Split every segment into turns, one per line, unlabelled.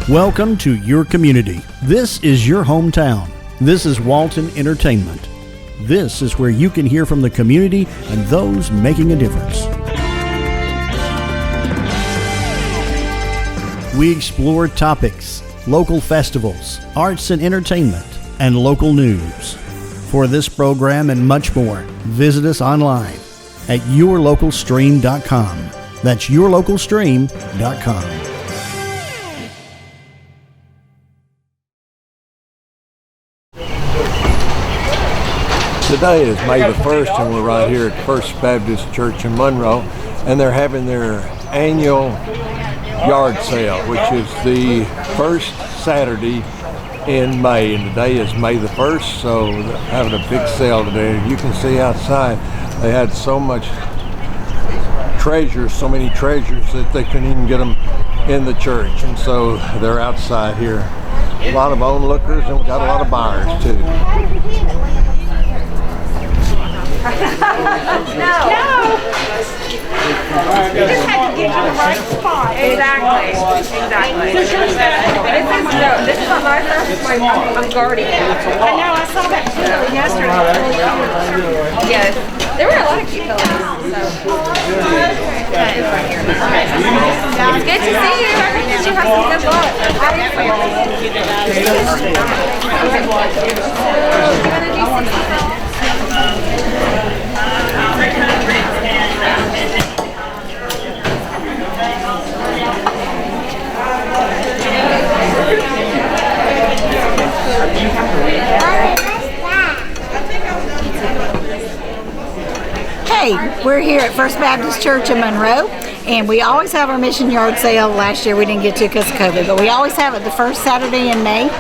Welcome to your community. This is your hometown. This is Walton Entertainment. This is where you can hear from the community and those making a difference. We explore topics, local festivals, arts and entertainment, and local news. For this program and much more, visit us online at yourlocalstream.com. That's yourlocalstream.com.
Today is May the 1st, and we're right here at First Baptist Church in Monroe, and they're having their annual yard sale, which is the first Saturday in May, and today is May the 1st, so they're having a big sale today. You can see outside they had so much treasures, so many treasures that they couldn't even get them in the church, and so they're outside here. A lot of onlookers, and we got a lot of buyers too.
No. You just had to get to the right spot. Exactly. This is not my first. I'm guardian. I know. I saw that pillow yesterday. Yes. There were a lot of cute pillows. So. It's good to see you. I hope that you have some good luck. You're gonna do 60.
Hey, we're here at First Baptist Church in Monroe, and we always have our mission yard sale. Last year we didn't get to because of COVID, but we always have it the first Saturday in May,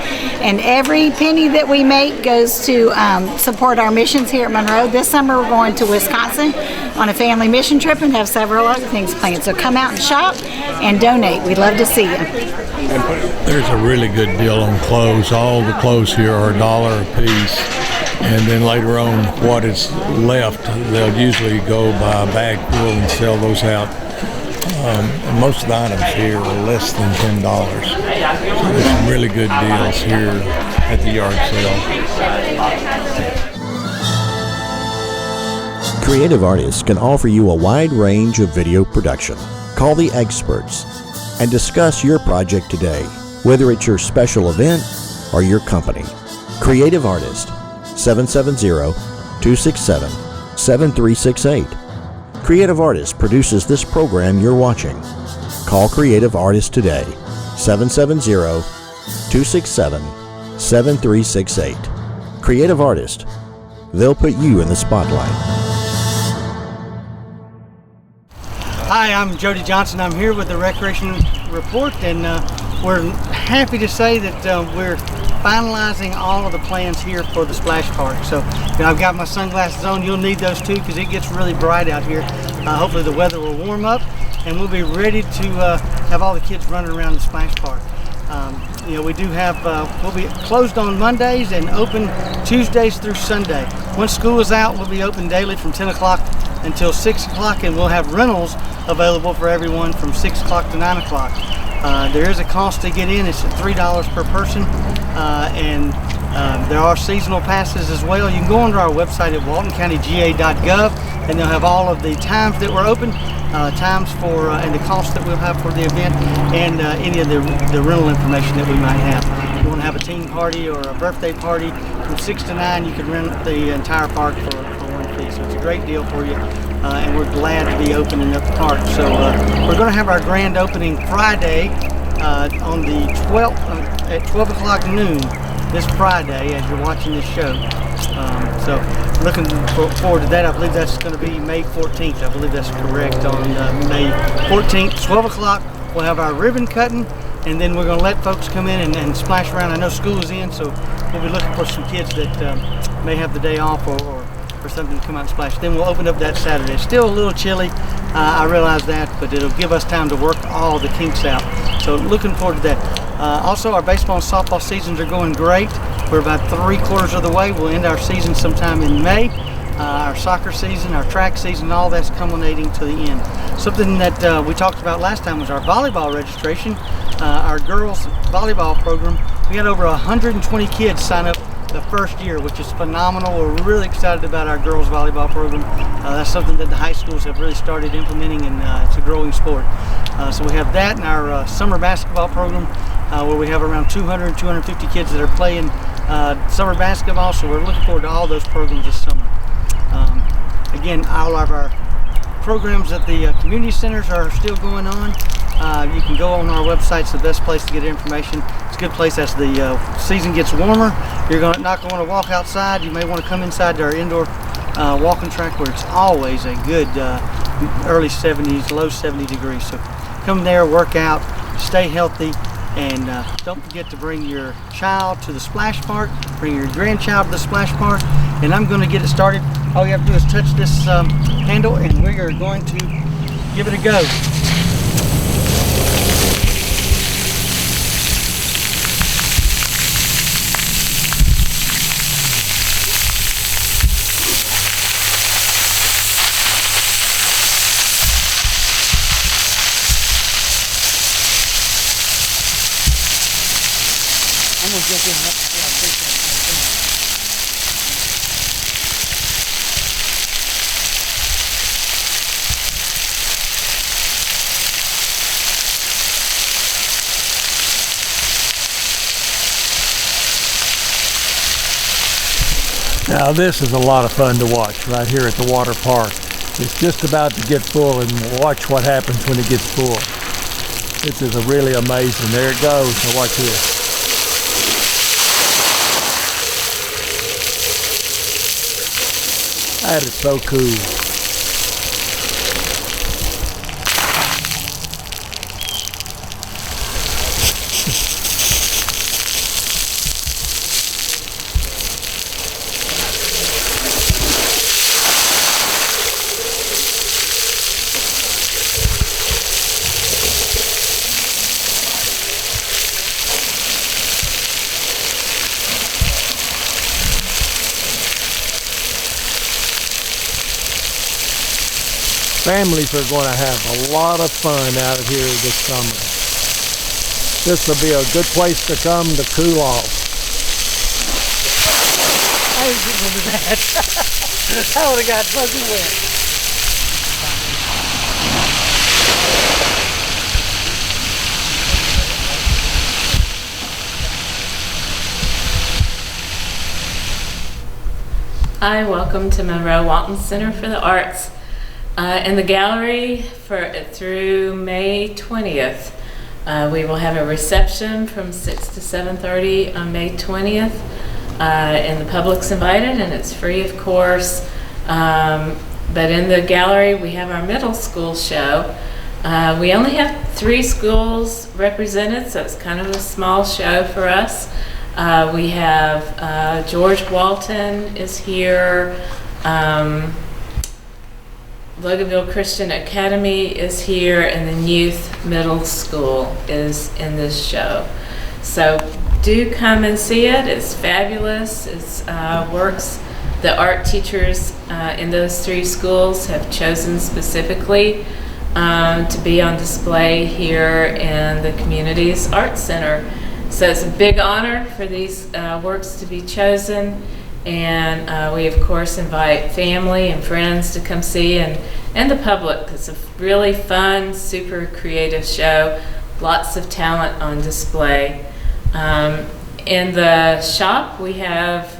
and every penny that we make goes to support our missions here at Monroe. This summer we're going to Wisconsin on a family mission trip and have several other things planned, so come out and shop and donate. We'd love to see you.
There's a really good deal on clothes. All the clothes here are $1 a piece. And then later on, what is left, they'll usually go by a bag full and sell those out. Most of the items here are less than $10. So there's some really good deals here at the yard sale.
Creative artists can offer you a wide range of video production. Call the experts and discuss your project today, whether it's your special event or your company. Creative Artist, 770-267-7368. Creative Artist produces this program you're watching. Call Creative Artist today, 770-267-7368. Creative Artist, they'll put you in the spotlight.
Hi, I'm Jody Johnson. I'm here with the Recreation Report, and we're happy to say that we're finalizing all of the plans here for the splash park. So I've got my sunglasses on. You'll need those too because it gets really bright out here. Hopefully the weather will warm up and we'll be ready to have all the kids running around the splash park. We do have, we'll be closed on Mondays and open Tuesdays through Sunday. Once school is out, we'll be open daily from 10 o'clock until 6 o'clock, and we'll have rentals available for everyone from 6 o'clock to 9 o'clock. There is a cost to get in. It's at $3 per person, and there are seasonal passes as well. You can go onto our website at waltoncountyga.gov, and they'll have all of the times that we're open, times for and the cost that we'll have for the event, and any of the rental information that we might have. If you want to have a teen party or a birthday party from 6 to 9, you can rent the entire park for one fee. So it's a great deal for you. And we're glad to be opening up the park. So we're going to have our grand opening Friday on the 12th at 12 o'clock noon this Friday as you're watching this show. So looking forward to that. I believe that's going to be May 14th. I believe that's correct. On May 14th, 12 o'clock, we'll have our ribbon cutting, and then we're going to let folks come in and splash around. I know school is in, so we'll be looking for some kids that may have the day off or something to come out and splash. Then we'll open up that Saturday. It's still a little chilly, I realize that, but it'll give us time to work all the kinks out. So looking forward to that. Also, our baseball and softball seasons are going great. We're about 3/4 of the way. We'll end our season sometime in May. our soccer season, our track season, all that's culminating to the end. Something that we talked about last time was our volleyball registration. Our girls volleyball program, we had over 120 kids sign up the first year, which is phenomenal. We're really excited about our girls volleyball program. That's something that the high schools have really started implementing, and it's a growing sport. So we have that in our summer basketball program, where we have around 200, 250 kids that are playing summer basketball. So we're looking forward to all those programs this summer. Again, all of our programs at the community centers are still going on. You can go on our website. It's the best place to get information. It's a good place as the season gets warmer. You're not going to walk outside. You may want to come inside to our indoor walking track, where it's always a good early 70s, low 70 degrees. So come there, work out, stay healthy, and don't forget to bring your child to the splash park, bring your grandchild to the splash park, and I'm going to get it started. All you have to do is touch this handle, and we are going to give it a go. I'm gonna jump in. Yeah, I think that's
Now this is a lot of fun to watch right here at the water park. It's just about to get full, and watch what happens when it gets full. This is really amazing. There it goes. Now watch this. That is so cool. Families are going to have a lot of fun out here this summer. This will be a good place to come to cool off.
I ain't getting into that. I would have got fuzzy wet.
Hi, welcome to Monroe Walton Center for the Arts. In the gallery through May 20th. We will have a reception from 6 to 7:30 on May 20th. And the public's invited, and it's free, of course. But in the gallery, we have our middle school show. We only have 3 schools represented, so it's kind of a small show for us. We have George Walton is here. Loganville Christian Academy is here, and the Youth Middle School is in this show. So do come and see it. It's fabulous. It's works the art teachers in those 3 schools have chosen specifically to be on display here in the community's art center. So it's a big honor for these works to be chosen. And we of course invite family and friends to come see, and the public. It's a really fun, super creative show. Lots of talent on display. In the shop we have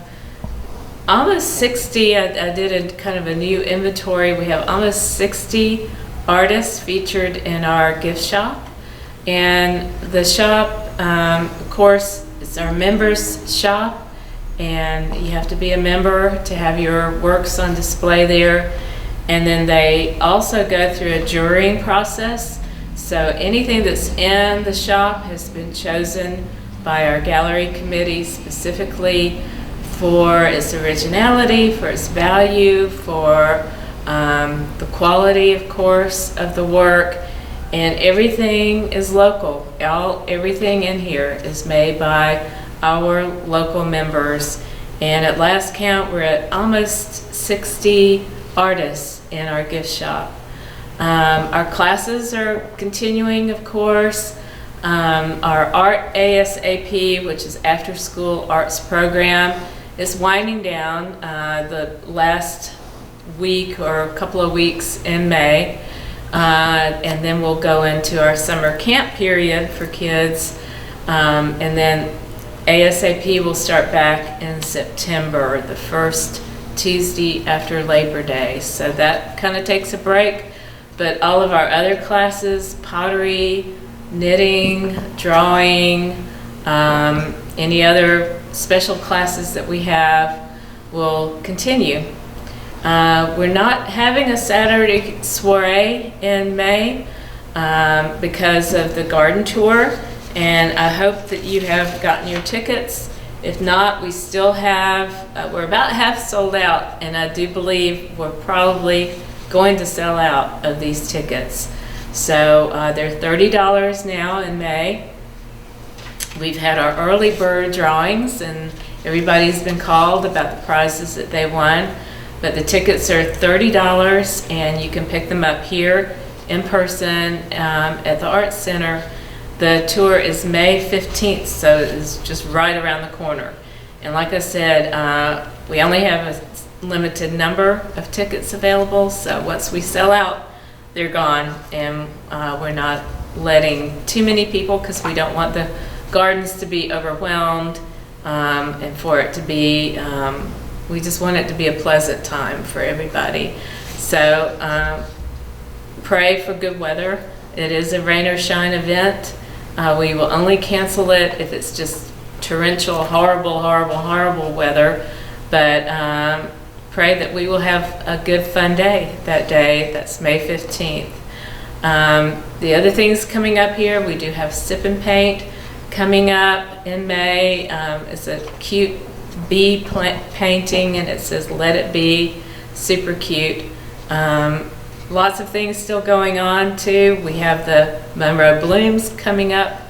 almost 60, I did a kind of a new inventory. We have almost 60 artists featured in our gift shop. And the shop, of course, it's our members shop. And you have to be a member to have your works on display there. And then they also go through a jurying process. So anything that's in the shop has been chosen by our gallery committee specifically for its originality, for its value, for the quality, of course, of the work. And everything is local. Everything in here is made by our local members, And at last count, we're at almost 60 artists in our gift shop. Our classes are continuing, of course. Our Art ASAP, which is After School Arts Program, is winding down the last week or a couple of weeks in May. And then we'll go into our summer camp period for kids. And then ASAP will start back in September, the first Tuesday after Labor Day. So that kind of takes a break. But all of our other classes, pottery, knitting, drawing, any other special classes that we have will continue. We're not having a Saturday soiree in May because of the garden tour, and I hope that you have gotten your tickets. If not, we still have, we're about half sold out, and I do believe we're probably going to sell out of these tickets. So they're $30 now in May. We've had our early bird drawings, and everybody's been called about the prizes that they won. But the tickets are $30, and you can pick them up here in person at the Arts Center. The tour is May 15th, so it's just right around the corner. And like I said, we only have a limited number of tickets available, so once we sell out, they're gone. And we're not letting too many people, because we don't want the gardens to be overwhelmed, and for it to be, we just want it to be a pleasant time for everybody. So pray for good weather. It is a rain or shine event. We will only cancel it if it's just torrential, horrible, horrible, horrible weather. But pray that we will have a good fun day that day. That's May 15th. The other things coming up here, we do have Sip and Paint coming up in May. It's a cute bee painting, and it says "Let It Be," super cute. Lots of things still going on too. We have the Monroe Blooms coming up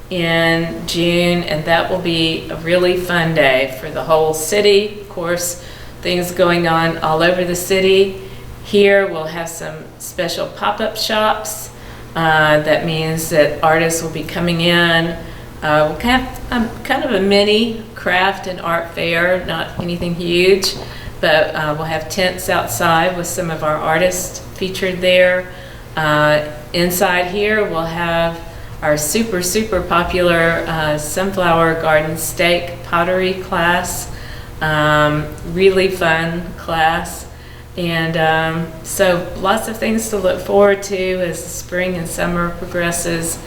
in June, and that will be a really fun day for the whole city. Of course, things going on all over the city. Here we'll have some special pop-up shops. That means that artists will be coming in. We'll have kind of a mini craft and art fair, not anything huge, but we'll have tents outside with some of our artists featured there. Inside here we'll have our super, super popular sunflower garden steak pottery class. Really fun class. And so lots of things to look forward to as the spring and summer progresses.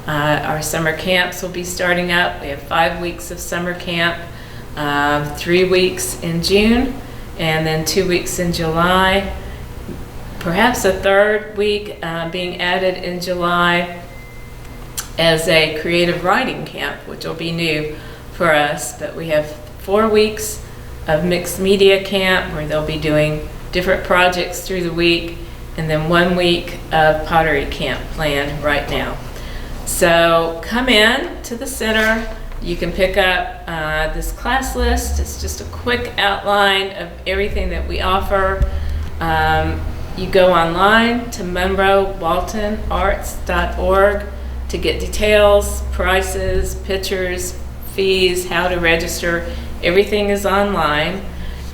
Our summer camps will be starting up. We have 5 weeks of summer camp, 3 weeks in June, and then 2 weeks in July. Perhaps a third week being added in July as a creative writing camp, which will be new for us. But we have 4 weeks of mixed media camp where they'll be doing different projects through the week, and then 1 week of pottery camp planned right now. So come in to the center. You can pick up this class list. It's just a quick outline of everything that we offer. You go online to MonroeWaltonArts.org to get details, prices, pictures, fees, how to register. Everything is online.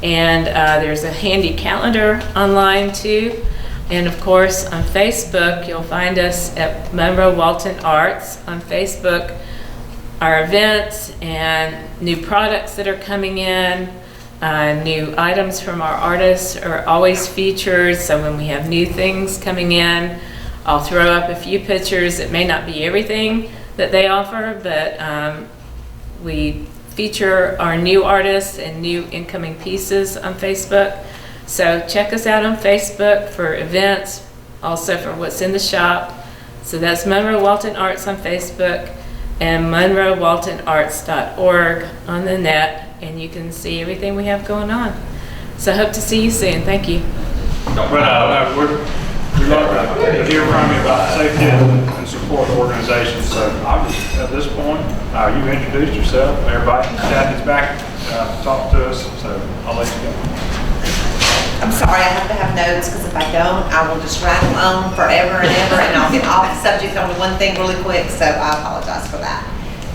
And there's a handy calendar online too. And of course on Facebook, you'll find us at Monroe Walton Arts on Facebook. Our events and new products that are coming in, new items from our artists are always featured. So when we have new things coming in, I'll throw up a few pictures. It may not be everything that they offer, but we feature our new artists and new incoming pieces on Facebook. So check us out on Facebook for events, also for what's in the shop. So that's Monroe Walton Arts on Facebook and MonroeWaltonArts.org on the net, and you can see everything we have going on. So I hope to see you soon. Thank you.
But we'd love to hear from you about safety and support organizations. So obviously at this point, you introduced yourself. Everybody, Kathy's back talk to us, so I'll let you go.
I'm sorry, I have to have notes, because if I don't, I will just rattle on forever and ever, and I'll get off subject on one thing really quick, so I apologize for that.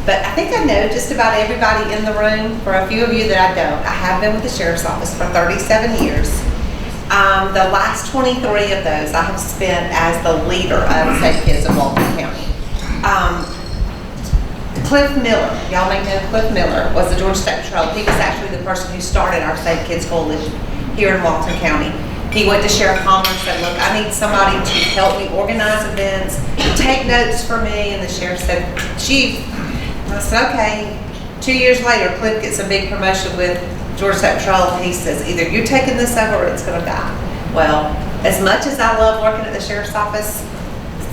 But I think I know just about everybody in the room. For a few of you that I don't, I have been with the Sheriff's Office for 37 years. The last 23 of those I have spent as the leader of Safe Kids of Walton County. Cliff Miller, y'all may know Cliff Miller, was the Georgia State Patrol. He was actually the person who started our Safe Kids Coalition here in Walton County. He went to Sheriff Palmer and said, look, I need somebody to help me organize events, take notes for me, and the sheriff said, Chief. I said, okay. 2 years later, Cliff gets a big promotion with Georgia State Patrol. He says, either you're taking this over or it's going to die. Well, as much as I love working at the Sheriff's Office,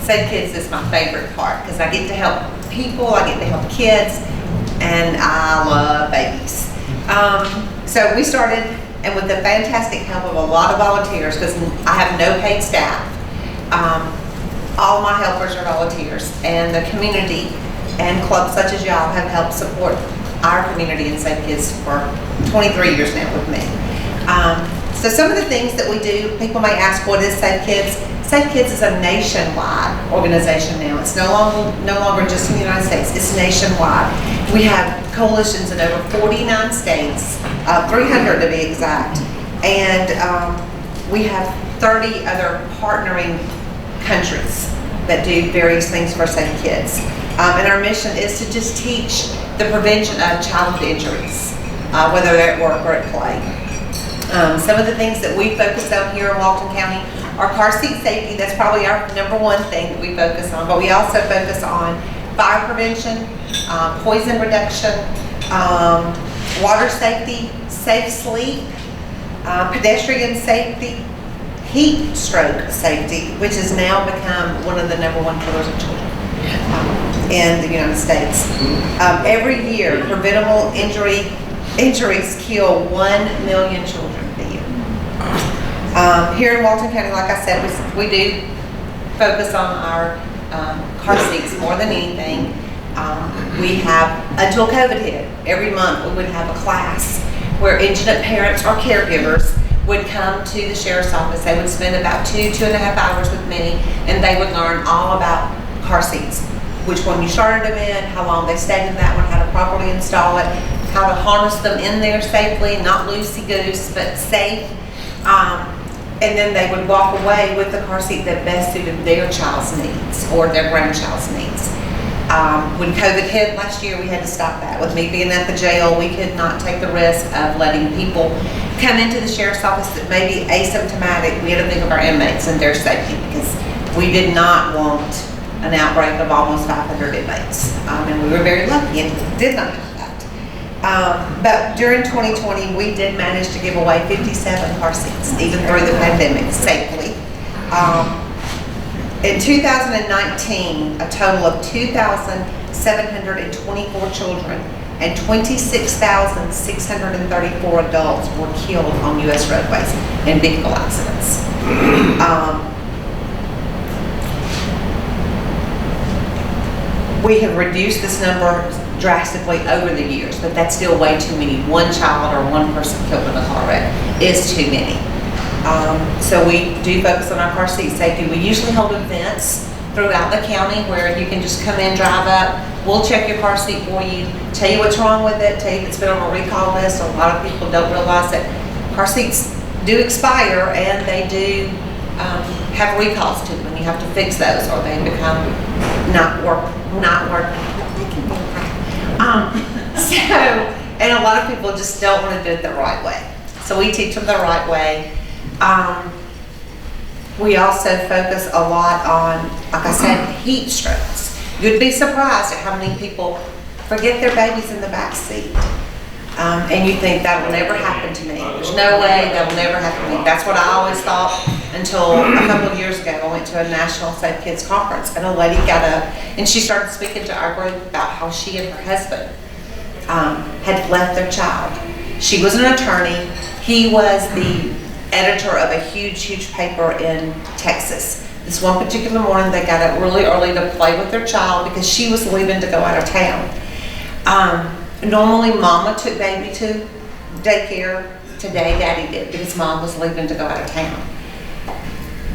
Safe Kids is my favorite part, because I get to help people, I get to help kids, and I love babies. So we started, and with the fantastic help of a lot of volunteers, because I have no paid staff, all my helpers are volunteers, and the community and clubs such as y'all have helped support our community and Safe Kids for 23 years now with me. So some of the things that we do, people may ask, what is Safe Kids? Safe Kids is a nationwide organization now. It's no longer just in the United States, it's nationwide. We have coalitions in over 49 states, 300 to be exact, and we have 30 other partnering countries that do various things for Safe Kids. And our mission is to just teach the prevention of childhood injuries, whether they're at work or at play. Some of the things that we focus on here in Walton County are car seat safety. That's probably our #1 thing that we focus on, but we also focus on fire prevention, poison reduction, water safety, safe sleep, pedestrian safety, heat stroke safety, which has now become one of the #1 killers of children in the United States. Every year, preventable injuries kill 1 million children a year. Here in Walton County, like I said, we do focus on our car seats more than anything. We have, until COVID hit, every month we would have a class where indigent parents or caregivers would come to the Sheriff's Office. They would spend about 2.5 hours with me, and they would learn all about car seats, which one you started them in, how long they stayed in that one, how to properly install it, how to harness them in there safely, not loosey-goose, but safe. And then they would walk away with the car seat that best suited their child's needs or their grandchild's needs. When COVID hit last year, we had to stop that. With me being at the jail, we could not take the risk of letting people come into the Sheriff's Office that may be asymptomatic. We had to think of our inmates and their safety, because we did not want an outbreak of almost 500 inmates. And we were very lucky and did not have that. But during 2020, we did manage to give away 57 car seats, even through the pandemic, safely. In 2019, a total of 2,724 children and 26,634 adults were killed on U.S. roadways in vehicle accidents. We have reduced this number drastically over the years, but that's still way too many. One child or one person killed in a car wreck is too many. So we do focus on our car seat safety. We usually hold events throughout the county where you can just come in, drive up, we'll check your car seat for you, tell you what's wrong with it, tell you if it's been on a recall list. A lot of people don't realize that car seats do expire, and they do have recalls to them, and you have to fix those or they become not work. So, and a lot of people just don't want to do it the right way. So we teach them the right way. We also focus a lot on, like I said, heat strokes. You'd be surprised at how many people forget their babies in the back seat. And you think that will never happen to me. There's no way that will never happen to me. That's what I always thought until a couple of years ago. I went to a National Safe Kids conference, and a lady got up and she started speaking to our group about how she and her husband had left their child. She was an attorney. He was the editor of a huge paper in Texas. This one particular morning, they got up really early to play with their child because she was leaving to go out of town. Normally, Mama took baby to daycare. Today, Daddy did because Mom was leaving to go out of town.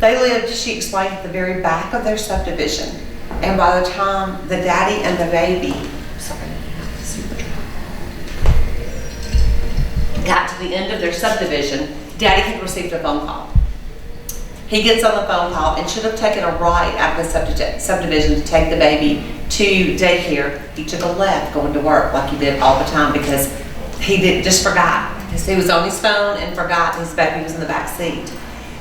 They lived, she explained, at the very back of their subdivision. And by the time the daddy and the baby got to the end of their subdivision, Daddy had received a phone call. He gets on the phone call and should have taken a right out of the subdivision to take the baby to daycare. He took a left going to work like he did all the time because he just forgot. He was on his phone and forgot his baby was in the back seat.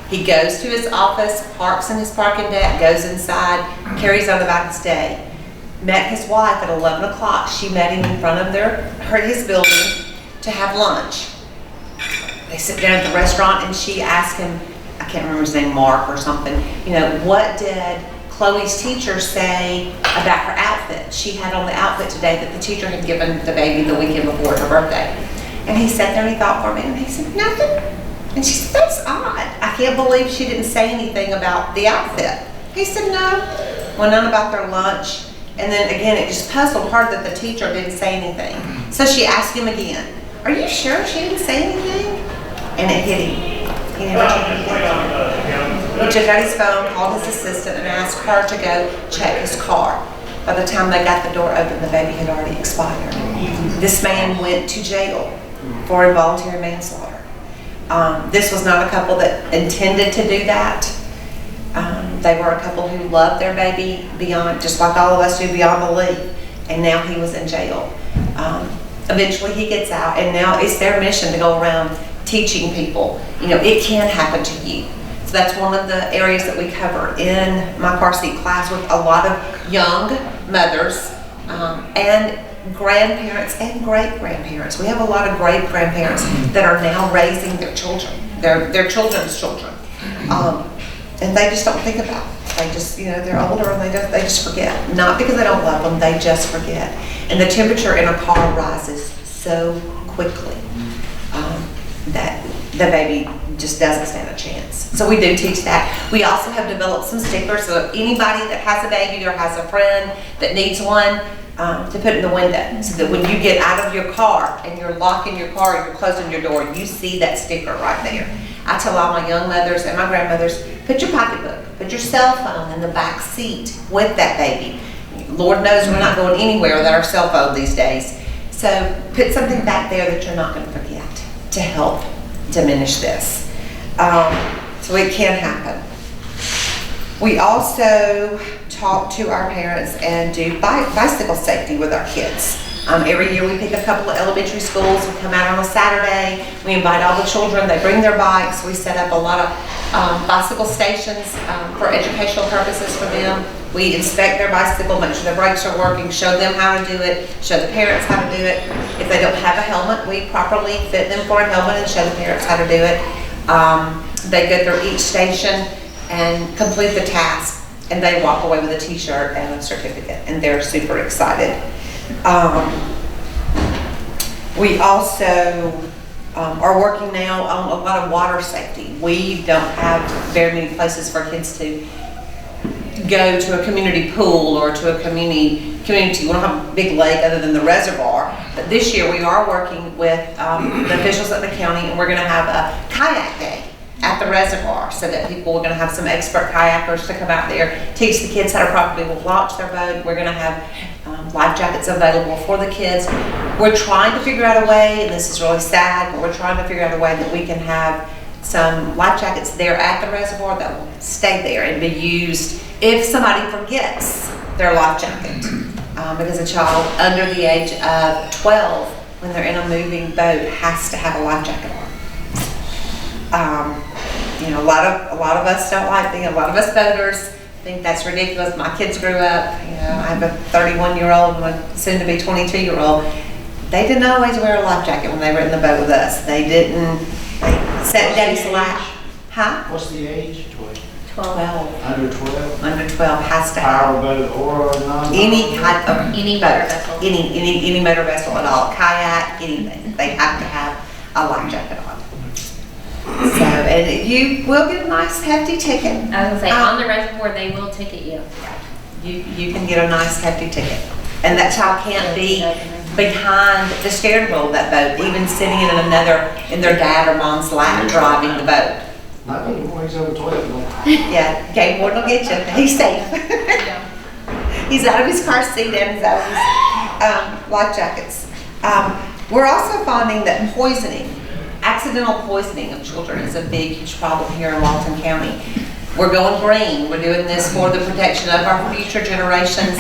He goes to his office, parks in his parking deck, goes inside, carries on about his day. Met his wife at 11 o'clock. She met him in front of his building to have lunch. They sit down at the restaurant and she asked him, I can't remember his name, Mark or something, what did Chloe's teacher say about her outfit? She had on the outfit today that the teacher had given the baby the weekend before her birthday. And he sat there and he thought for a minute and he said, nothing. And she said, that's odd. I can't believe she didn't say anything about the outfit. He said, no. Well, none about their lunch. And then again, it just puzzled her that the teacher didn't say anything. So she asked him again, are you sure she didn't say anything? And it hit him. He never took anything. He took out his phone, called his assistant, and asked her to go check his car. By the time they got the door open, the baby had already expired. This man went to jail for involuntary manslaughter. This was not a couple that intended to do that. They were a couple who loved their baby beyond, just like all of us do, beyond belief. And now he was in jail. Eventually he gets out, and now it's their mission to go around teaching people, it can happen to you. So that's one of the areas that we cover in my car seat class with a lot of young mothers and grandparents and great-grandparents. We have a lot of great-grandparents that are now raising their children, their children's children. And they just don't think about it. They just, they're older and they just forget. Not because they don't love them, they just forget. And the temperature in a car rises so quickly that the baby just doesn't stand a chance. So we do teach that. We also have developed some stickers, so if anybody that has a baby or has a friend that needs one, to put in the window, so that when you get out of your car and you're locking your car or you're closing your door, you see that sticker right there. I tell all my young mothers and my grandmothers, put your pocketbook, put your cell phone in the back seat with that baby. Lord knows we're not going anywhere without our cell phone these days. So put something back there that you're not going to forget to help diminish this. So it can happen. We also talk to our parents and do bicycle safety with our kids. Every year we pick a couple of elementary schools. We come out on a Saturday. We invite all the children. They bring their bikes. We set up a lot of bicycle stations for educational purposes for them. We inspect their bicycle, make sure their brakes are working, show them how to do it, show the parents how to do it. If they don't have a helmet, we properly fit them for a helmet and show the parents how to do it. They go through each station and complete the task, and they walk away with a t-shirt and a certificate, and they're super excited. We also are working now on a lot of water safety. We don't have very many places for kids to go to a community pool or to a community. We don't have a big lake other than the reservoir. But this year we are working with the officials at the county, and we're going to have a kayak day at the reservoir, so that we're going to have some expert kayakers to come out there, teach the kids how to properly launch their boat. We're going to have life jackets available for the kids. We're trying to figure out a way, and this is really sad, but we're trying to figure out a way that we can have some life jackets there at the reservoir that will stay there and be used if somebody forgets their life jacket. Because a child under the age of 12, when they're in a moving boat, has to have a life jacket on. A lot of us don't like being, a lot of us boaters think that's ridiculous. My kids grew up, I have a 31-year-old and a soon-to-be 22-year-old. They didn't always wear a life jacket when they were in the boat with us. They didn't. They sat in Daddy's lap. Huh?
What's the age?
12.
Under 12?
Under 12 has to have.
Powerboat or non?
Any type of
Any
boat.
motor vessel.
Any motor vessel at all. Kayak, anything. They have to have a life jacket on. So, and you will get a nice hefty ticket.
I was gonna say, on the reservoir, they will ticket you.
You can get a nice hefty ticket. And that child can't be behind the steering wheel of that boat, even sitting in their dad or mom's lap driving the boat.
I think he's over 12 now.
Yeah, Game Warden will get you. He's safe. He's out of his car seat and he's out of his life jackets. We're also finding that accidental poisoning of children is a big, huge problem here in Walton County. We're going green. We're doing this for the protection of our future generations.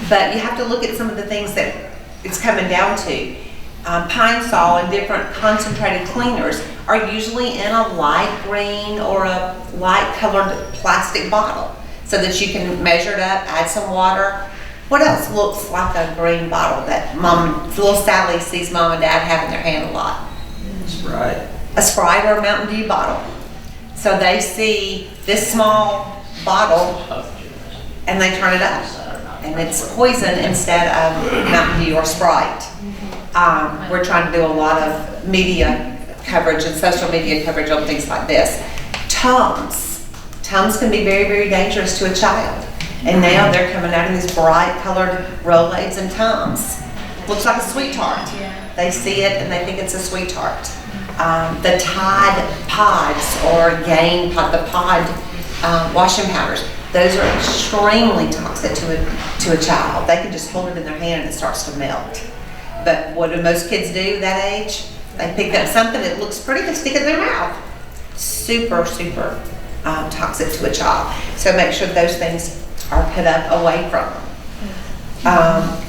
But you have to look at some of the things that it's coming down to. Pine Sol and different concentrated cleaners are usually in a light green or a light colored plastic bottle so that you can measure it up, add some water. What else looks like a green bottle that little Sally sees mom and dad have in their hand a lot?
Sprite.
A Sprite or a Mountain Dew bottle. So they see this small bottle and they turn it up. And it's poison instead of Mountain Dew or Sprite. We're trying to do a lot of media coverage and social media coverage on things like this. Tums can be very, very dangerous to a child. And now they're coming out in these bright colored Rolaids and Tums. Looks like a sweet tart. They see it and they think it's a sweet tart. The Tide Pods or Gain Pod, the Pod washing powders, those are extremely toxic to a child. They can just hold it in their hand and it starts to melt. But what do most kids do that age? They pick up something that looks pretty and stick it in their mouth. Super, super toxic to a child. So make sure those things are put up away from them.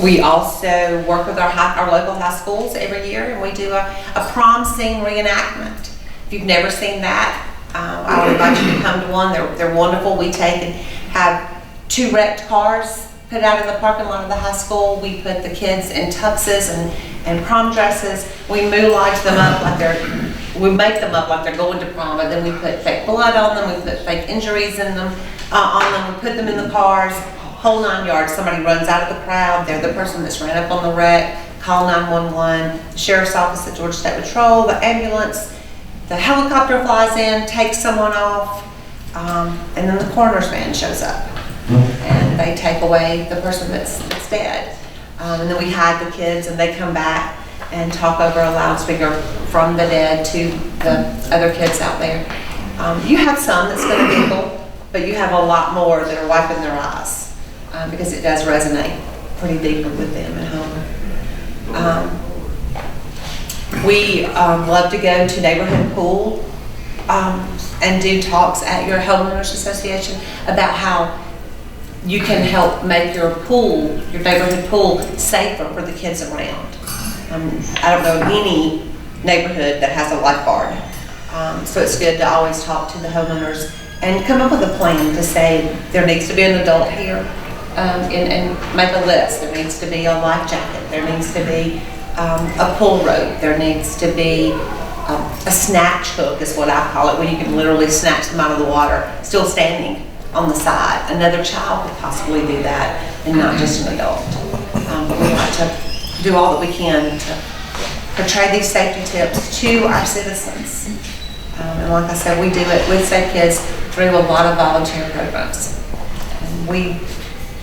We also work with our local high schools every year, and we do a prom scene reenactment. If you've never seen that, I would invite you to come to one. They're wonderful. We take and have 2 wrecked cars put out in the parking lot of the high school. We put the kids in tuxes and prom dresses. We moonlight them up we make them up like they're going to prom, but then we put fake blood on them, we put fake injuries in them, on them, we put them in the cars, whole 9 yards. Somebody runs out of the crowd, they're the person that's ran up on the wreck, call 911, the sheriff's office, the Georgia State Patrol, the ambulance, the helicopter flies in, takes someone off, and then the coroner's van shows up. And they take away the person that's dead. And then we hide the kids and they come back and talk over a loudspeaker from the dead to the other kids out there. You have some that's going to giggle, but you have a lot more that are wiping their eyes because it does resonate pretty deeply with them at home. We love to go to neighborhood pool and do talks at your homeowners association about how you can help make your neighborhood pool, safer for the kids around. I don't know any neighborhood that has a lifeguard. So it's good to always talk to the homeowners and come up with a plan to say there needs to be an adult here and make a list. There needs to be a life jacket. There needs to be a pull rope. There needs to be a snatch hook is what I call it, where you can literally snatch them out of the water, still standing on the side. Another child could possibly do that and not just an adult. But we like to do all that we can to portray these safety tips to our citizens. And like I said, we do it with Safe Kids through a lot of volunteer programs. And we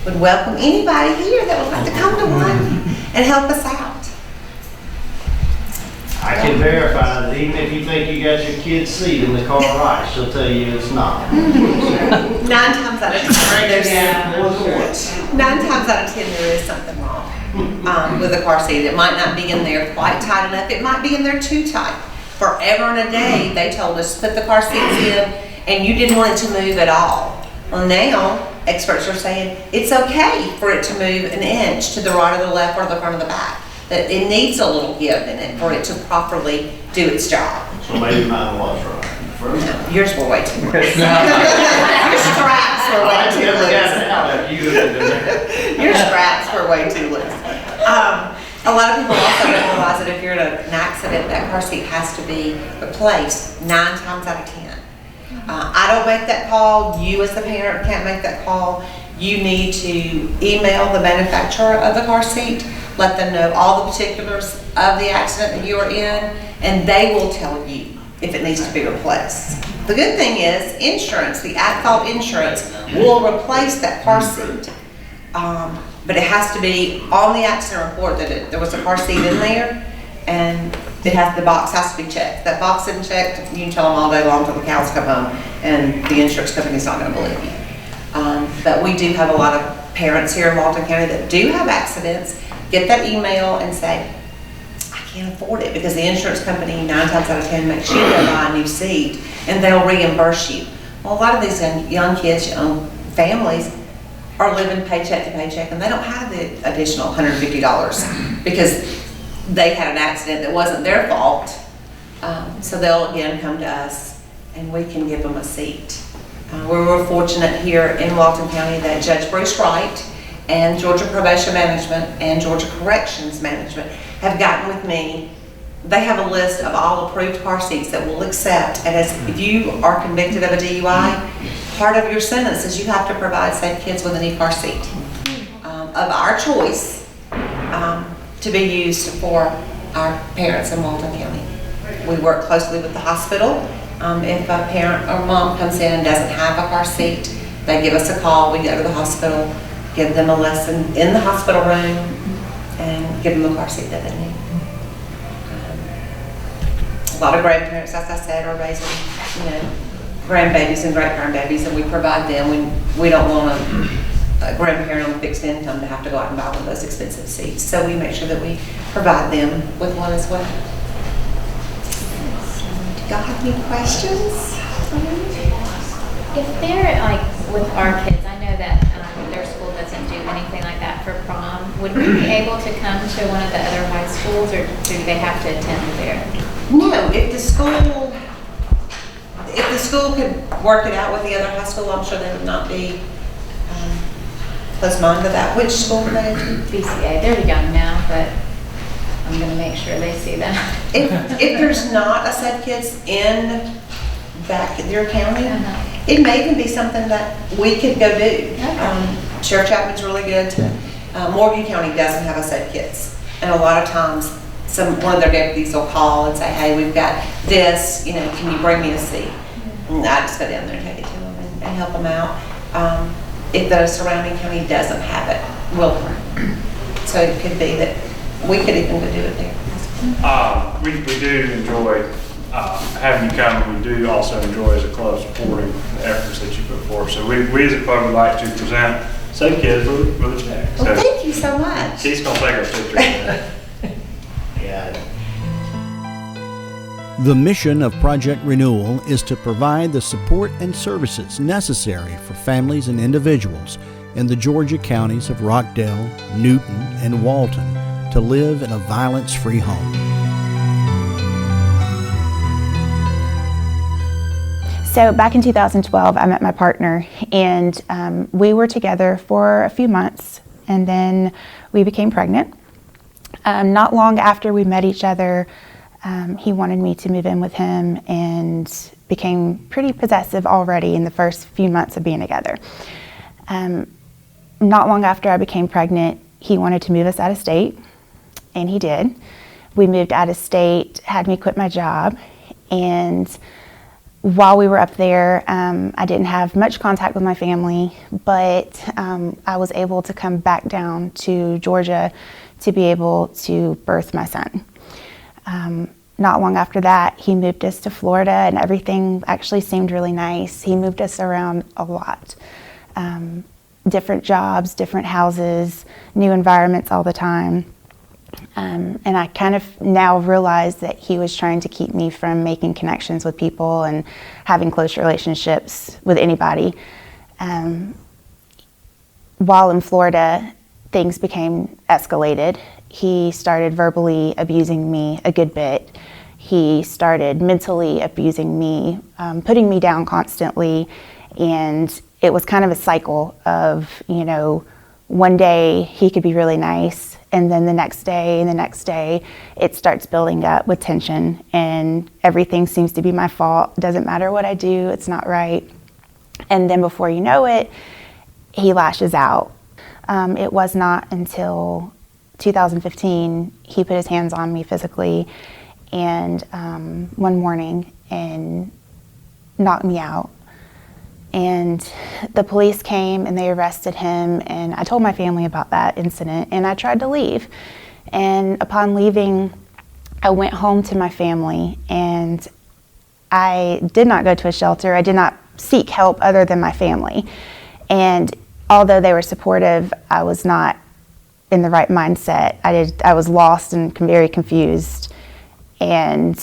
would welcome anybody here that would like to come to one and help us out.
I can verify that even if you think you got your kid's seat in the car right, she'll tell you it's not.
9 times out of 10, there is something wrong with the car seat. It might not be in there quite tight enough. It might be in there too tight. Forever and a day, they told us put the car seats in, and you didn't want it to move at all. Well, now experts are saying it's okay for it to move an inch to the right or the left or the front or the back. That it needs a little give in it for it to properly do its job.
So maybe mine was right.
No, yours were way too loose. Your straps were way too loose. Your straps were way too loose. A lot of people also don't realize that if you're in an accident, that car seat has to be replaced 9 times out of 10. I don't make that call. You as the parent can't make that call. You need to email the manufacturer of the car seat, let them know all the particulars of the accident that you are in, and they will tell you if it needs to be replaced. The good thing is insurance, the at-fault insurance, will replace that car seat but it has to be on the accident report that there was a car seat in there, and the box has to be checked. That box isn't checked, you can tell them all day long till the cows come home, and the insurance company's not gonna believe you. But we do have a lot of parents here in Walton County that do have accidents, get that email and say, I can't afford it, because the insurance company 9 times out of 10 makes you go buy a new seat, and they'll reimburse you. Well, a lot of these young kids, young families, are living paycheck to paycheck, and they don't have the additional $150 because they had an accident that wasn't their fault. So they'll again come to us, and we can give them a seat. We're fortunate here in Walton County that Judge Bruce Wright and Georgia Probation Management and Georgia Corrections Management have gotten with me. They have a list of all approved car seats that we'll accept, and if you are convicted of a DUI, part of your sentence is you have to provide safe kids with a new car seat of our choice to be used for our parents in Walton County. We work closely with the hospital. If a parent or mom comes in and doesn't have a car seat, they give us a call. We go to the hospital, give them a lesson in the hospital room, and give them a car seat that they need. A lot of grandparents, as I said, are raising, grandbabies and great-grandbabies, and we provide them. We don't want a grandparent on fixed income to have to go out and buy one of those expensive seats. So we make sure that we provide them with one as well. Do y'all have any questions?
If they're like with our kids, I know that their school doesn't do anything like that for prom. Would we be able to come to one of the other high schools, or do they have to attend there?
No, if the school could work it out with the other high school, I'm sure they would not be closed-minded to that. Which school do they attend?
BCA. They're young now, but I'm going to make sure they see that.
If there's not a set of kids in back in your county, it may even be something that we could go do. Okay. Sheriff Chapman's really good. Morgan County doesn't have a set of kids, and a lot of times one of their deputies will call and say, hey, we've got this, can you bring me a seat? And I just go down there and take it to them and help them out. If the surrounding county doesn't have it, we'll come. So it could be that we could even go do it there.
We do enjoy having you come, and we do also enjoy as a club supporting the efforts that you put forth. So we as a club would like to present Safe Kids with a check.
Well, thank you so much.
She's going to take our picture today.
The mission of Project Renewal is to provide the support and services necessary for families and individuals in the Georgia counties of Rockdale, Newton, and Walton to live in a violence-free home.
So back in 2012, I met my partner, and we were together for a few months, and then we became pregnant. Not long after we met each other, he wanted me to move in with him and became pretty possessive already in the first few months of being together. Not long after I became pregnant, he wanted to move us out of state, and he did. We moved out of state, had me quit my job, and while we were up there, I didn't have much contact with my family, but I was able to come back down to Georgia to be able to birth my son. Not long after that, he moved us to Florida, and everything actually seemed really nice. He moved us around a lot. Different jobs, different houses, new environments all the time. And I kind of now realize that he was trying to keep me from making connections with people and having close relationships with anybody. While in Florida, things became escalated. He started verbally abusing me a good bit. He started mentally abusing me, putting me down constantly, and it was kind of a cycle of, one day he could be really nice, and then the next day and the next day it starts building up with tension, and everything seems to be my fault. Doesn't matter what I do, it's not right. And then before you know it, he lashes out. It was not until 2015 he put his hands on me physically, and one morning, and knocked me out. And the police came and they arrested him, and I told my family about that incident, and I tried to leave. And upon leaving, I went home to my family, and I did not go to a shelter. I did not seek help other than my family. And although they were supportive, I was not in the right mindset. I was lost and very confused. And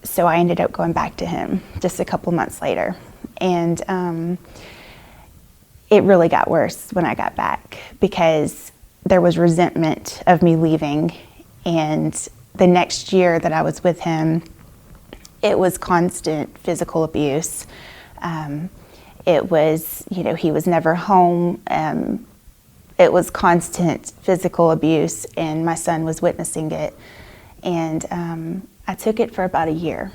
so I ended up going back to him just a couple months later. And it really got worse when I got back because there was resentment of me leaving. And the next year that I was with him, it was constant physical abuse. It was, he was never home. It was constant physical abuse, and my son was witnessing it. And I took it for about a year.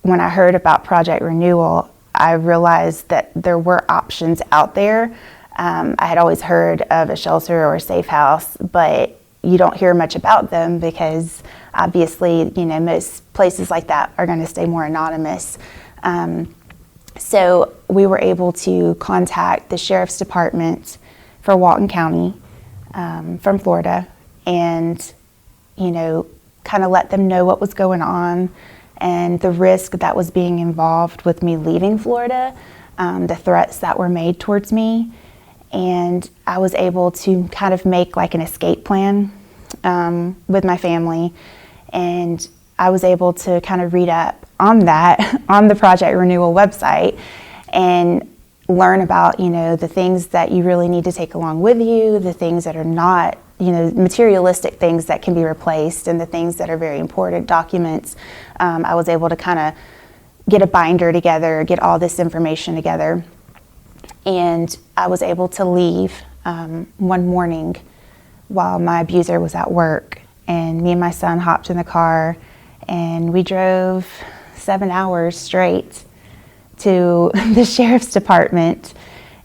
When I heard about Project Renewal, I realized that there were options out there. I had always heard of a shelter or a safe house, but you don't hear much about them because obviously, most places like that are going to stay more anonymous. So we were able to contact the Sheriff's Department for Walton County from Florida and, kind of let them know what was going on and the risk that was being involved with me leaving Florida, the threats that were made towards me. And I was able to kind of make like an escape plan with my family. And I was able to kind of read up on that on the Project Renewal website and learn about, the things that you really need to take along with you, the things that are not, materialistic things that can be replaced, and the things that are very important documents. I was able to kind of get a binder together, get all this information together. And I was able to leave one morning while my abuser was at work. And me and my son hopped in the car and we drove 7 hours straight to the Sheriff's Department.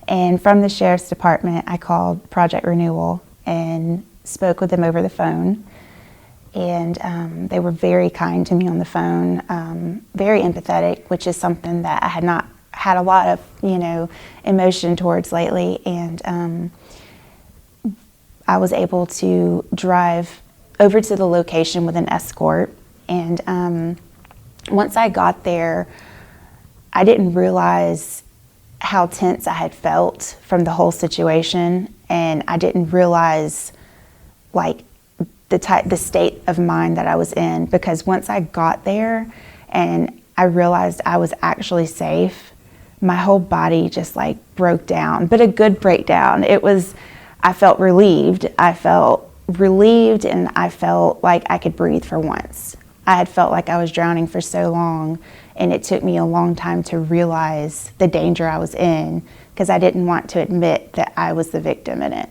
And from the Sheriff's Department, I called Project Renewal and spoke with them over the phone. And they were very kind to me on the phone, very empathetic, which is something that I had not had a lot of, emotion towards lately. And I was able to drive over to the location with an escort. And once I got there, I didn't realize how tense I had felt from the whole situation. And I didn't realize the state of mind that I was in, because once I got there and I realized I was actually safe, my whole body just broke down, but a good breakdown. I felt relieved. And I felt like I could breathe for once. I had felt like I was drowning for so long, and it took me a long time to realize the danger I was in because I didn't want to admit that I was the victim in it.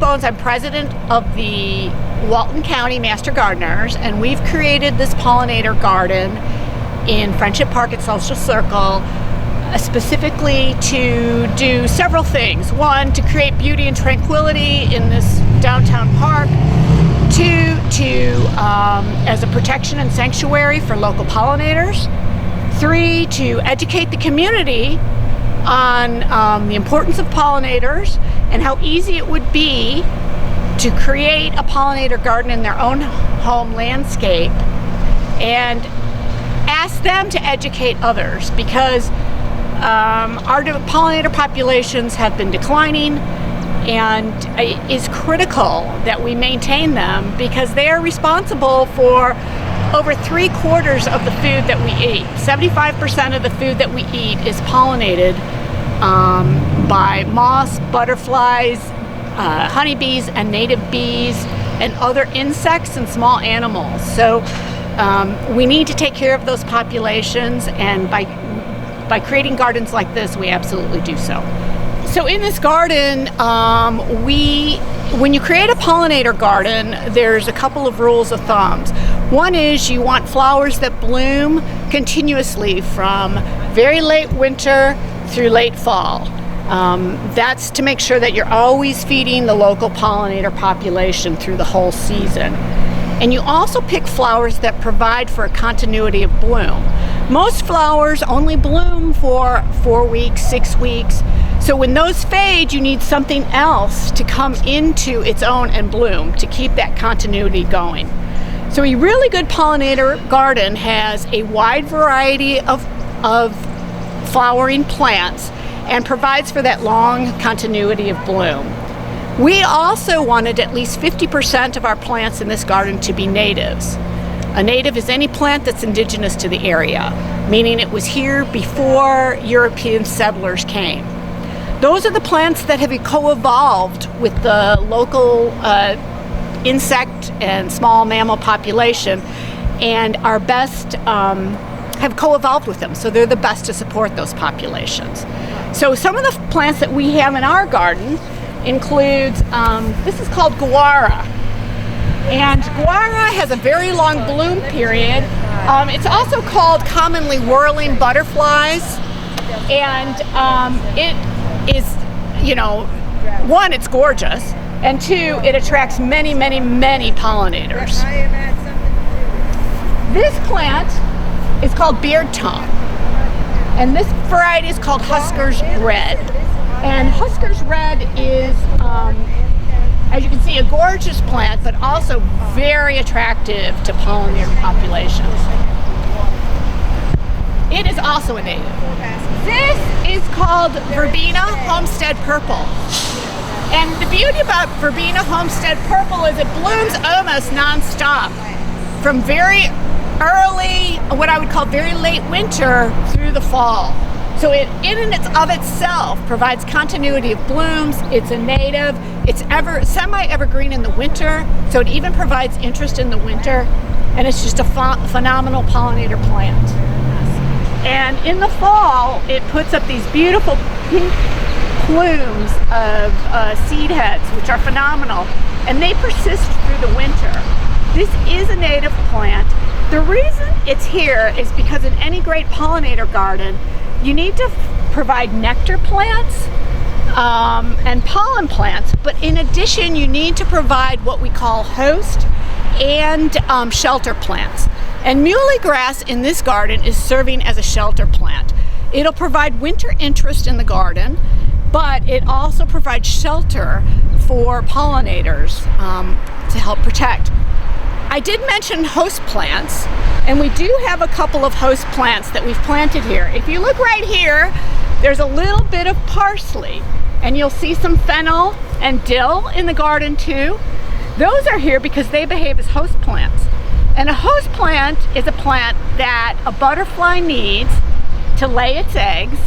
I'm president of the Walton County Master Gardeners, and we've created this pollinator garden in Friendship Park at Social Circle specifically to do several things. One, to create beauty and tranquility in this downtown park. Two, as a protection and sanctuary for local pollinators. Three, to educate the community on the importance of pollinators and how easy it would be to create a pollinator garden in their own home landscape, and ask them to educate others, because our pollinator populations have been declining, and it is critical that we maintain them because they are responsible for over 3/4 of the food that we eat. 75% of the food that we eat is pollinated by moths, butterflies, honeybees, and native bees, and other insects and small animals. So we need to take care of those populations, and by creating gardens like this, we absolutely do so. So in this garden, when you create a pollinator garden, there's a couple of rules of thumbs. One is you want flowers that bloom continuously from very late winter through late fall. That's to make sure that you're always feeding the local pollinator population through the whole season. And you also pick flowers that provide for a continuity of bloom. Most flowers only bloom for 4 weeks, 6 weeks. So when those fade, you need something else to come into its own and bloom to keep that continuity going. So a really good pollinator garden has a wide variety of flowering plants and provides for that long continuity of bloom. We also wanted at least 50% of our plants in this garden to be natives. A native is any plant that's indigenous to the area, meaning it was here before European settlers came. Those are the plants that have co-evolved with the local insect and small mammal population and are best, have co-evolved with them, so they're the best to support those populations. So some of the plants that we have in our garden includes, this is called guara. And guara has a very long bloom period. It's also called commonly whirling butterflies. And it is, you know, one, it's gorgeous, and two, it attracts many, many, many pollinators. This plant is called beard tongue. And this variety is called Husker's Red. And Husker's Red is, as you can see, a gorgeous plant, but also very attractive to pollinator populations. It is also a native. This is called Verbena Homestead Purple. And the beauty about Verbena Homestead Purple is it blooms almost non-stop from very early, what I would call very late winter through the fall. So it, in and of itself, provides continuity of blooms. It's a native. It's semi-evergreen in the winter, so it even provides interest in the winter. And it's just a phenomenal pollinator plant. And in the fall, it puts up these beautiful pink plumes of seed heads, which are phenomenal. And they persist through the winter. This is a native plant. The reason it's here is because in any great pollinator garden, you need to provide nectar plants and pollen plants, but in addition, you need to provide what we call host and shelter plants. And muley grass in this garden is serving as a shelter plant. It'll provide winter interest in the garden, but it also provides shelter for pollinators to help protect. I did mention host plants, and we do have a couple of host plants that we've planted here. If you look right here, there's a little bit of parsley, and you'll see some fennel and dill in the garden too. Those are here because they behave as host plants. And a host plant is a plant that a butterfly needs to lay its eggs,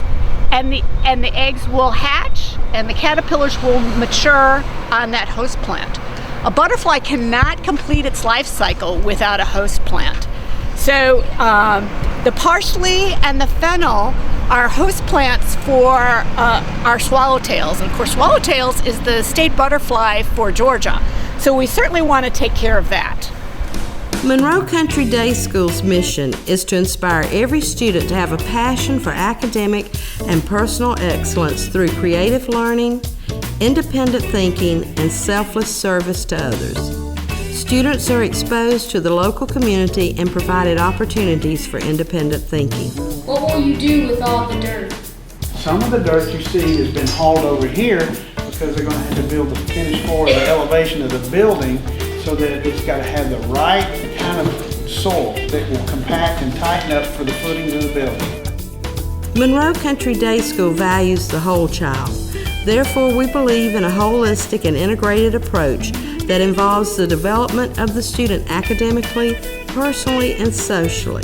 and the eggs will hatch and the caterpillars will mature on that host plant. A butterfly cannot complete its life cycle without a host plant. So the parsley and the fennel are host plants for our swallowtails. And of course, swallowtails is the state butterfly for Georgia. So we certainly want to take care of that.
Monroe Country Day School's mission is to inspire every student to have a passion for academic and personal excellence through creative learning, independent thinking, and selfless service to others. Students are exposed to the local community and provided opportunities for independent thinking.
What will you do with all the dirt?
Some of the dirt you see has been hauled over here because they're going to have to build the finished floor, the elevation of the building, so that it's got to have the right kind of soil that will compact and tighten up for the footings of the building.
Monroe Country Day School values the whole child. Therefore, we believe in a holistic and integrated approach that involves the development of the student academically, personally, and socially.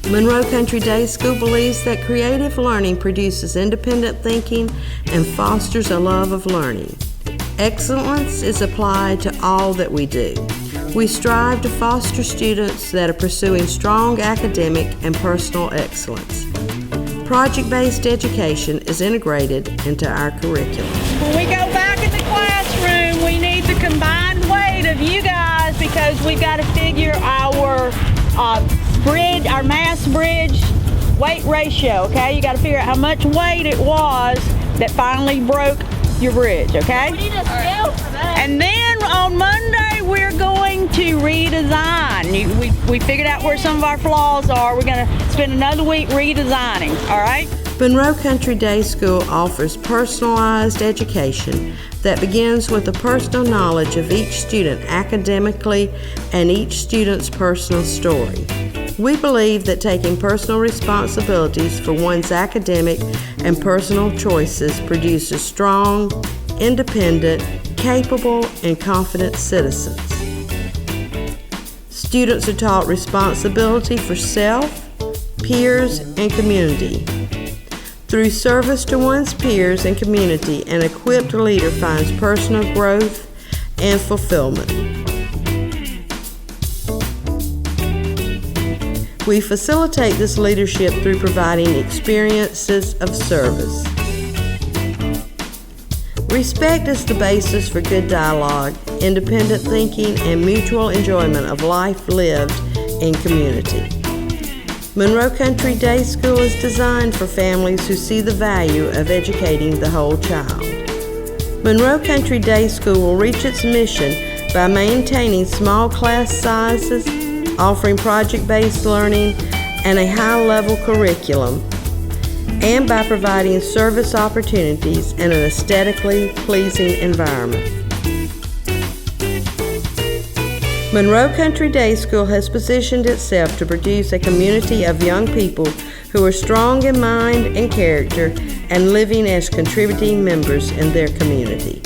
Monroe Country Day School believes that creative learning produces independent thinking and fosters a love of learning. Excellence is applied to all that we do. We strive to foster students that are pursuing strong academic and personal excellence. Project-based education is integrated into our curriculum.
When we go back in the classroom, we need the combined weight of you guys because we've got to figure our bridge, our mass bridge weight ratio, okay? You got to figure out how much weight it was that finally broke your bridge, okay? And then on Monday, we're going to redesign. We figured out where some of our flaws are. We're going to spend another week redesigning, all right?
Monroe Country Day School offers personalized education that begins with the personal knowledge of each student academically and each student's personal story. We believe that taking personal responsibilities for one's academic and personal choices produces strong, independent, capable, and confident citizens. Students are taught responsibility for self, peers, and community. Through service to one's peers and community, an equipped leader finds personal growth and fulfillment. We facilitate this leadership through providing experiences of service. Respect is the basis for good dialogue, independent thinking, and mutual enjoyment of life lived in community. Monroe Country Day School is designed for families who see the value of educating the whole child. Monroe Country Day School will reach its mission by maintaining small class sizes, offering project-based learning and a high-level curriculum, and by providing service opportunities in an aesthetically pleasing environment. Monroe Country Day School has positioned itself to produce a community of young people who are strong in mind and character and living as contributing members in their community.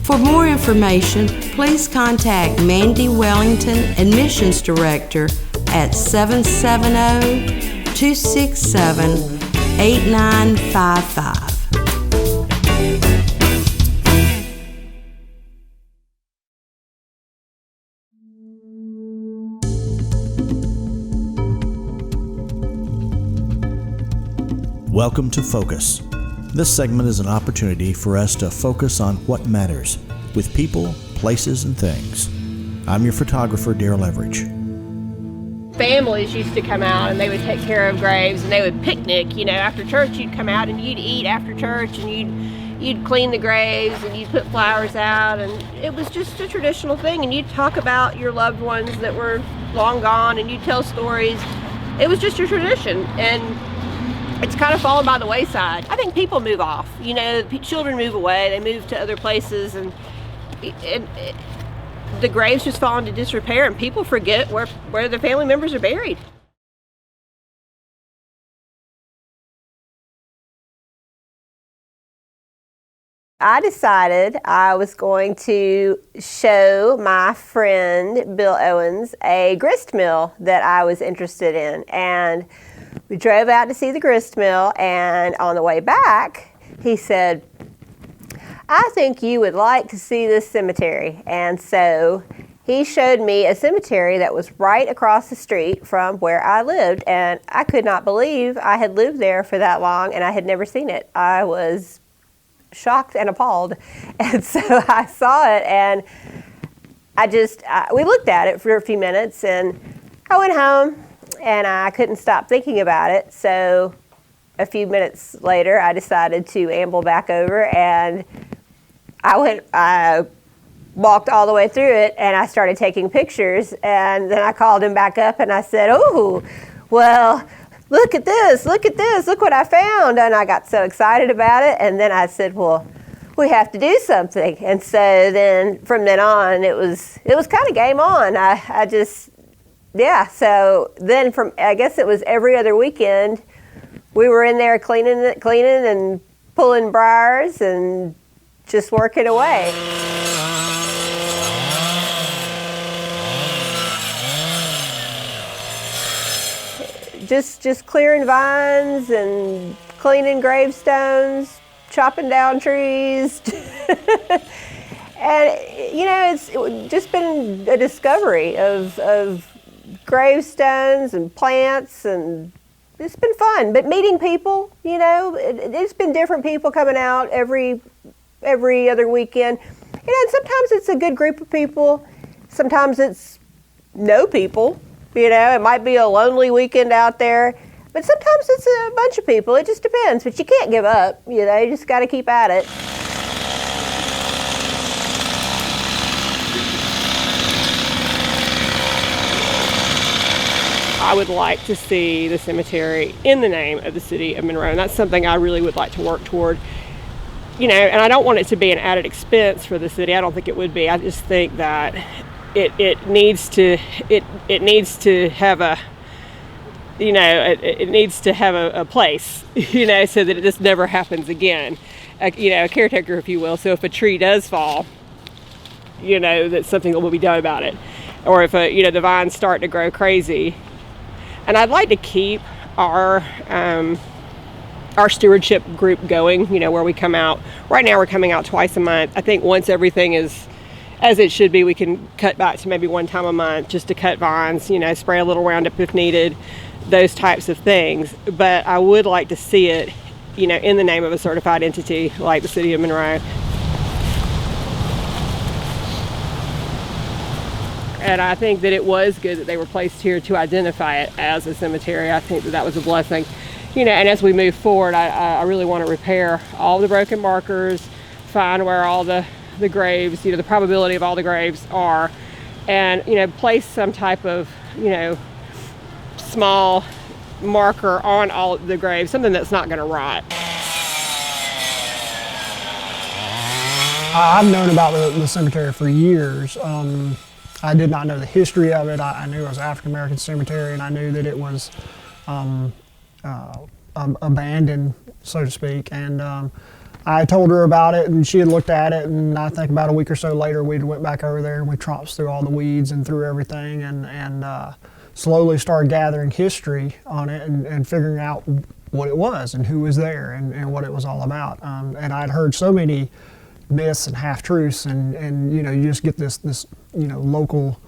For more information, please contact Mandy Wellington, Admissions Director, at 770-267-8955.
Welcome to Focus. This segment is an opportunity for us to focus on what matters with people, places, and things. I'm your photographer, Darrell Everidge.
Families used to come out and they would take care of graves and they would picnic. You know, after church you'd come out and you'd eat after church and you'd clean the graves and you'd put flowers out, and it was just a traditional thing, and you'd talk about your loved ones that were long gone and you'd tell stories. It was just a tradition, and it's kind of fallen by the wayside. I think people move off. You know, children move away, they move to other places, and the graves just fall into disrepair, and people forget where their family members are buried. I decided I was going to show my friend Bill Owens a grist mill that I was interested in, and we drove out to see the grist mill, and on the way back, he said, "I think you would like to see this cemetery." And so he showed me a cemetery that was right across the street from where I lived, and I could not believe I had lived there for that long and I had never seen it. I was shocked and appalled. And so I saw it, and we looked at it for a few minutes, and I went home and I couldn't stop thinking about it. So a few minutes later, I decided to amble back over, and I walked all the way through it, and I started taking pictures, and then I called him back up and I said, "Oh, well, look at this, look what I found." And I got so excited about it, and then I said, "Well, we have to do something." And so then from then on, it was kind of game on. So then I guess it was every other weekend, we were in there cleaning and pulling briars and just working away. Just clearing vines and cleaning gravestones, chopping down trees. And, you know, it's just been a discovery of gravestones and plants, and it's been fun. But meeting people, you know, it's been different people coming out every other weekend. You know, and sometimes it's a good group of people. Sometimes it's no people. You know, it might be a lonely weekend out there, but sometimes it's a bunch of people. It just depends, but you can't give up. You know, you just got to keep at it.
I would like to see the cemetery in the name of the city of Monroe, and that's something I really would like to work toward. You know, and I don't want it to be an added expense for the city. I don't think it would be. I just think that it needs to have a, you know, it needs to have a place, you know, so that this never happens again. You know, a caretaker, if you will. So if a tree does fall, you know, that something will be done about it, or if you know, the vines start to grow crazy. And I'd like to keep our stewardship group going, you know, where we come out. Right now we're coming out twice a month. I think once everything is as it should be, we can cut back to maybe one time a month just to cut vines, you know, spray a little Roundup if needed, those types of things. But I would like to see it, you know, in the name of a certified entity like the city of Monroe. And I think that it was good that they were placed here to identify it as a cemetery. I think that that was a blessing. You know, and as we move forward, I really want to repair all the broken markers, find where all the graves, you know, the probability of all the graves are, and, you know, place some type of, you know, small marker on all the graves, something that's not going to rot.
I've known about the cemetery for years. I did not know the history of it. I knew it was an African American cemetery, and I knew that it was abandoned, so to speak. And I told her about it, and she had looked at it, and I think about a week or so later, we went back over there and we tromped through all the weeds and through everything, and slowly started gathering history on it and figuring out what it was and who was there and what it was all about. And I'd heard so many myths and half-truths, and you know, you just get this you know, local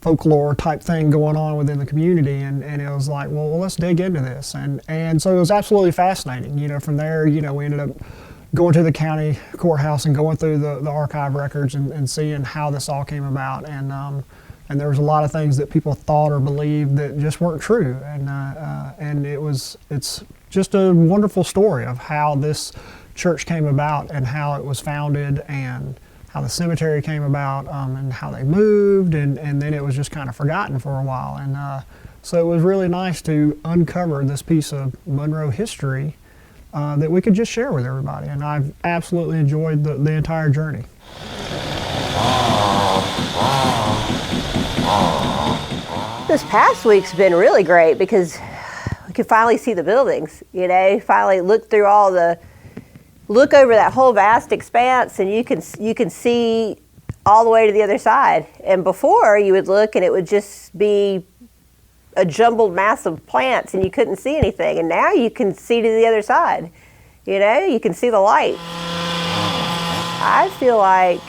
folklore type thing going on within the community, and it was like, well, let's dig into this, and so it was absolutely fascinating. You know, from there, you know, we ended up going to the county courthouse and going through the archive records and seeing how this all came about, and there was a lot of things that people thought or believed that just weren't true, and it's just a wonderful story of how this church came about and how it was founded and how the cemetery came about, and how they moved, and then it was just kind of forgotten for a while. And so it was really nice to uncover this piece of Monroe history that we could just share with everybody. And I've absolutely enjoyed the entire journey.
This past week's been really great because we could finally see the buildings, you know, finally look over that whole vast expanse, and you can see all the way to the other side. And before, you would look and it would just be a jumbled mass of plants and you couldn't see anything. And now you can see to the other side. You know, you can see the light. I feel like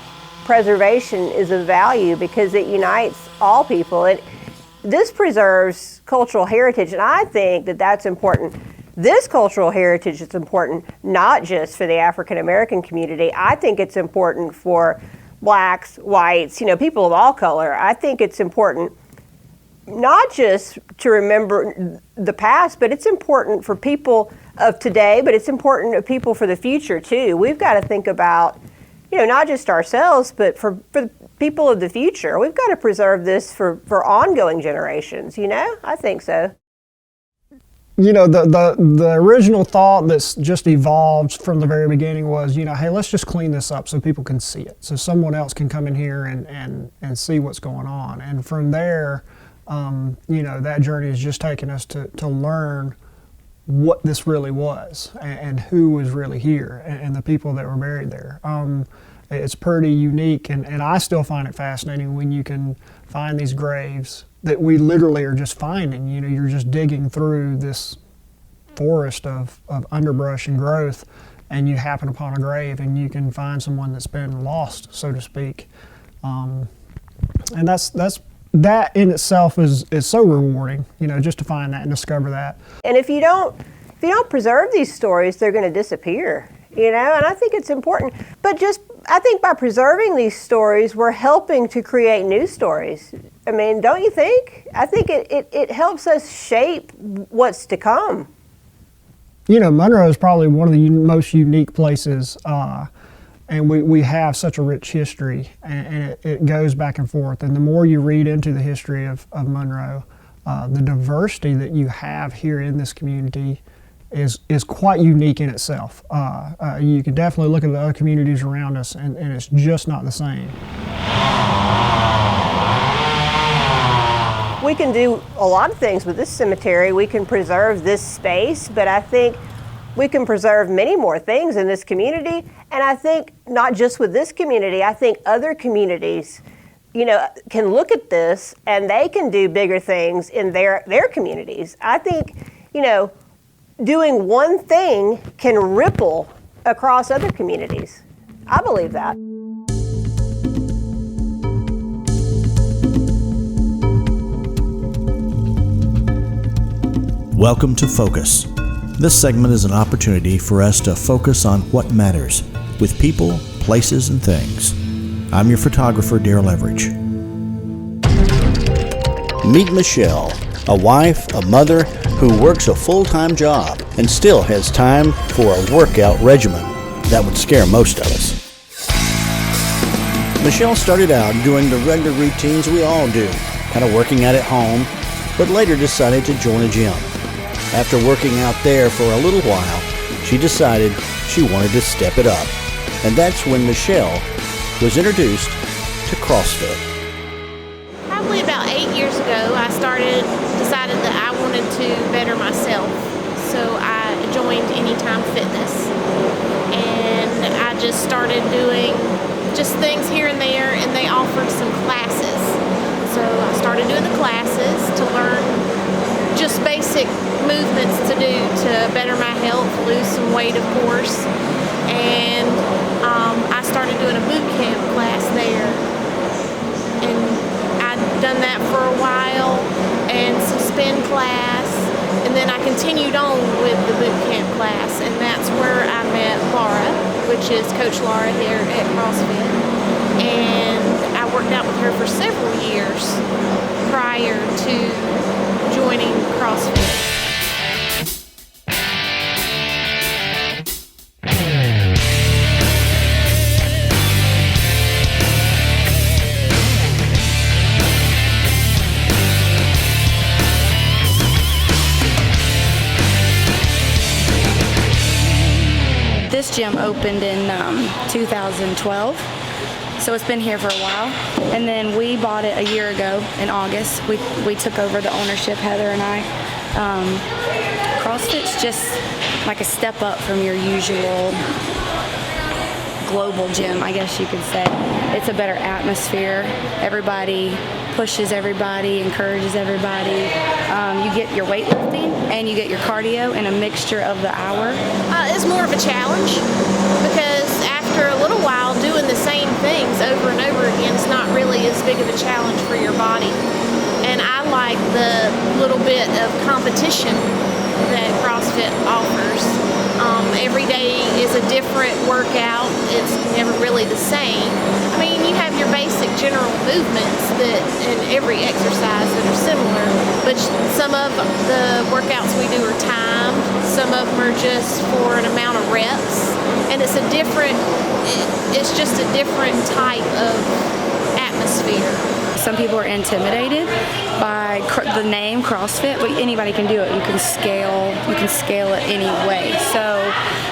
preservation is of value because it unites all people. This preserves cultural heritage, and I think that that's important. This cultural heritage is important not just for the African American community. I think it's important for blacks, whites, you know, people of all color. I think it's important not just to remember the past, but it's important for people of today, but it's important to people for the future too. We've got to think about, you know, not just ourselves, but for the people of the future. We've got to preserve this for ongoing generations, you know? I think so.
You know, the original thought that's just evolved from the very beginning was, you know, hey, let's just clean this up so people can see it, so someone else can come in here and see what's going on. And from there, you know, that journey has just taken us to learn what this really was and who was really here and the people that were buried there. It's pretty unique, and I still find it fascinating when you can find these graves that we literally are just finding. You know, you're just digging through this forest of underbrush and growth, and you happen upon a grave, and you can find someone that's been lost, so to speak. And that in itself is so rewarding, you know, just to find that and discover that.
And if you don't preserve these stories, they're going to disappear, you know, and I think it's important. But I think by preserving these stories, we're helping to create new stories. I mean, don't you think? I think it helps us shape what's to come.
You know, Monroe is probably one of the most unique places, and we have such a rich history, and it goes back and forth. And the more you read into the history of Monroe, the diversity that you have here in this community is quite unique in itself. You can definitely look at the other communities around us, and it's just not the same.
We can do a lot of things with this cemetery. We can preserve this space, but I think we can preserve many more things in this community. And I think not just with this community, I think other communities, you know, can look at this and they can do bigger things in their communities. I think, you know, doing one thing can ripple across other communities. I believe that.
Welcome to Focus. This segment is an opportunity for us to focus on what matters with people, places, and things. I'm your photographer, Darrell Everidge. Meet Michelle, a wife, a mother who works a full-time job and still has time for a workout regimen that would scare most of us. Michelle started out doing the regular routines we all do, kind of working out at home, but later decided to join a gym. After working out there for a little while, she decided she wanted to step it up. And that's when Michelle was introduced to CrossFit.
Probably about 8 years ago, I decided that I wanted to better myself. So I joined Anytime Fitness. And I just started doing just things here and there, and they offered some classes. So I started doing the classes to learn just basic movements to do to better my health, lose some weight, of course. And I started doing a boot camp class there. And I'd done that for a while, and some spin class. And then I continued on with the boot camp class, and that's where I met Laura, which is Coach Laura here at CrossFit. And I worked out with her for several years prior to joining CrossFit.
This gym opened in 2012. So it's been here for a while. And then we bought it a year ago in August. We took over the ownership, Heather and I. CrossFit's just like a step up from your usual global gym, I guess you could say. It's a better atmosphere. Everybody pushes everybody, encourages everybody. You get your weightlifting and you get your cardio in a mixture of the hour.
It's more of a challenge because after a little while doing the same things over and over again, it's not really as big of a challenge for your body. And I like the little bit of competition that CrossFit offers. Every day is a different workout. It's never really the same. I mean, you have your basic general movements that in every exercise that are similar, but some of the workouts we do are timed. Some of them are just for an amount of reps, and it's just a different type of atmosphere.
Some people are intimidated by the name CrossFit, but anybody can do it. You can scale it any way. So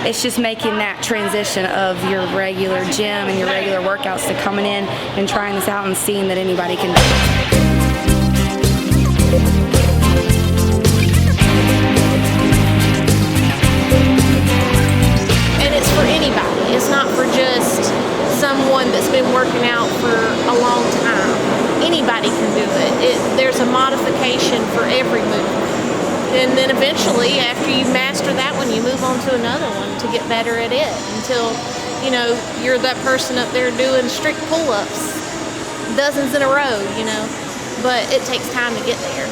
it's just making that transition of your regular gym and your regular workouts to coming in and trying this out and seeing that anybody can do it.
And it's for anybody. It's not for just someone that's been working out for a long time. Anybody can do it. There's a modification for every movement. And then eventually, after you master that one, you move on to another one to get better at it until, you know, you're that person up there doing strict pull-ups, dozens in a row, you know. But it takes time to get there.